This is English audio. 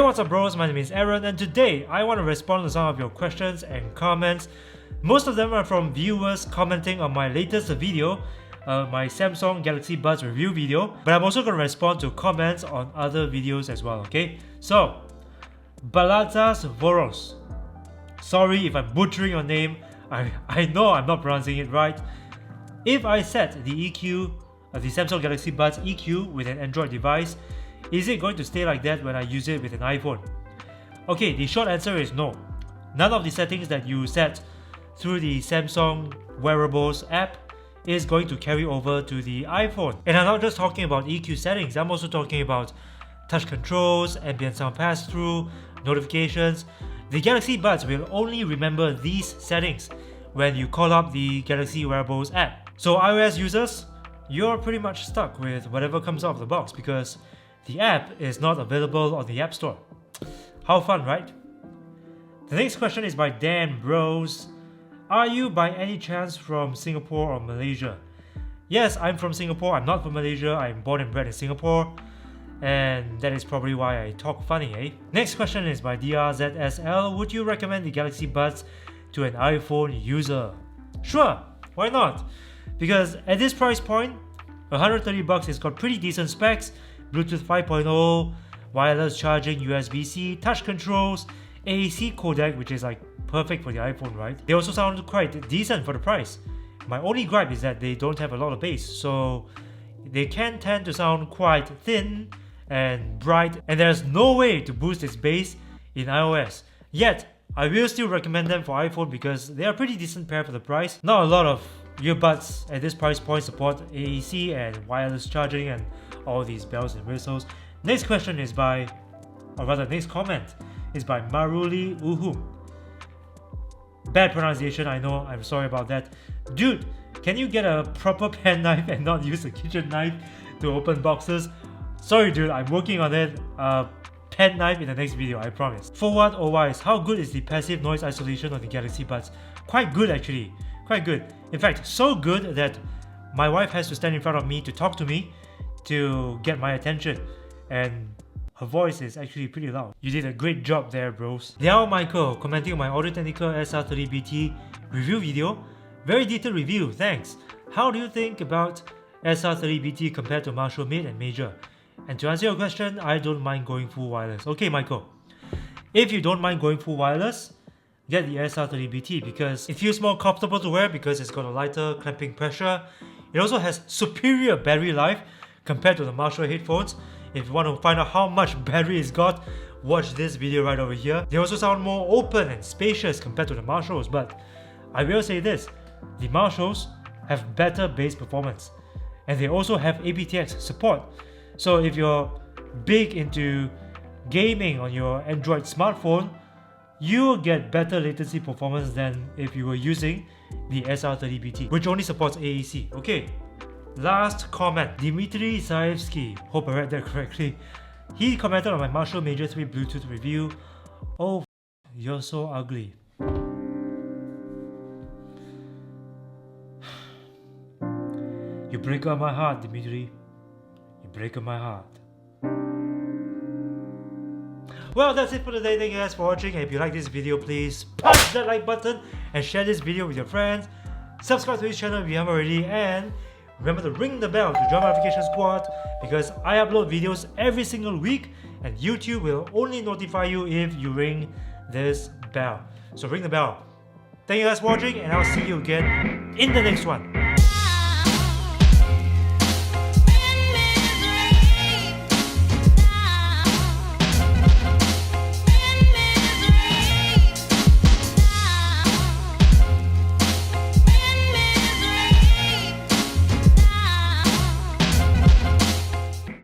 what's up bros, my name is Aaron and today I want to respond to some of your questions and comments. Most of them are from viewers commenting on my latest video, my Samsung Galaxy Buds review video, but I'm also going to respond to comments on other videos as well, okay? So, Balazas Voros. Sorry if I'm butchering your name, I know I'm not pronouncing it right. If I set the EQ, the Samsung Galaxy Buds EQ with an Android device, is it going to stay like that when I use it with an iPhone? Okay, the short answer is no. None of the settings that you set through the Samsung Wearables app is going to carry over to the iPhone. And I'm not just talking about EQ settings, I'm also talking about touch controls, ambient sound pass-through, notifications. The Galaxy Buds will only remember these settings when you call up the Galaxy Wearables app. So iOS users, you're pretty much stuck with whatever comes out of the box because the app is not available on the App Store. How fun, right? The next question is by Dan Bros. Are you by any chance from Singapore or Malaysia? Yes, I'm from Singapore. I'm not from Malaysia. I'm born and bred in Singapore. And that is probably why I talk funny, eh? Next question is by DRZSL. Would you recommend the Galaxy Buds to an iPhone user? Sure, why not? Because at this price point, $130 it's got pretty decent specs, Bluetooth 5.0, wireless charging, USB-C, touch controls, AAC codec, which is like perfect for the iPhone, right? They also sound quite decent for the price. My only gripe is that they don't have a lot of bass, so they can tend to sound quite thin and bright, and there's no way to boost its bass in iOS. Yet, I will still recommend them for iPhone because they are a pretty decent pair for the price. Not a lot of earbuds at this price point support AAC and wireless charging and all these bells and whistles. Next question is by, or rather next comment is by Maruli Uhum. Bad pronunciation, I know, I'm sorry about that. Dude, can you get a proper pen knife and not use a kitchen knife to open boxes? Sorry dude, I'm working on it. Pen knife in the next video, I promise. Forward or wise, how good is the passive noise isolation of the Galaxy Buds? Quite good actually, quite good. In fact, so good that my wife has to stand in front of me to talk to me to get my attention, and her voice is actually pretty loud. You did a great job there, bros. Liao Michael commenting on my Audio-Technica SR30BT review video. Very detailed review, thanks. How do you think about SR30BT compared to Marshall Mid and Major? And to answer your question, I don't mind going full wireless. Okay, Michael. If you don't mind going full wireless, get the SR30BT because it feels more comfortable to wear because it's got a lighter clamping pressure. It also has superior battery life compared to the Marshall headphones. If you want to find out how much battery it's got, watch this video right over here. They also sound more open and spacious compared to the Marshalls, but I will say this, the Marshalls have better bass performance and they also have aptX support. So if you're big into gaming on your Android smartphone, you will get better latency performance than if you were using the SR30BT, which only supports AAC. Okay, last comment, Dmitry Zaevsky, hope I read that correctly. He commented on my Marshall Major 3 Bluetooth review. Oh, you're so ugly. You break up my heart, Dmitry. You break up my heart. Well, that's it for today. Thank you guys for watching. And if you like this video, please punch that like button and share this video with your friends. Subscribe to this channel if you haven't already, and remember to ring the bell to join my notification squad because I upload videos every single week and YouTube will only notify you if you ring this bell. So ring the bell. Thank you guys for watching and I'll see you again in the next one.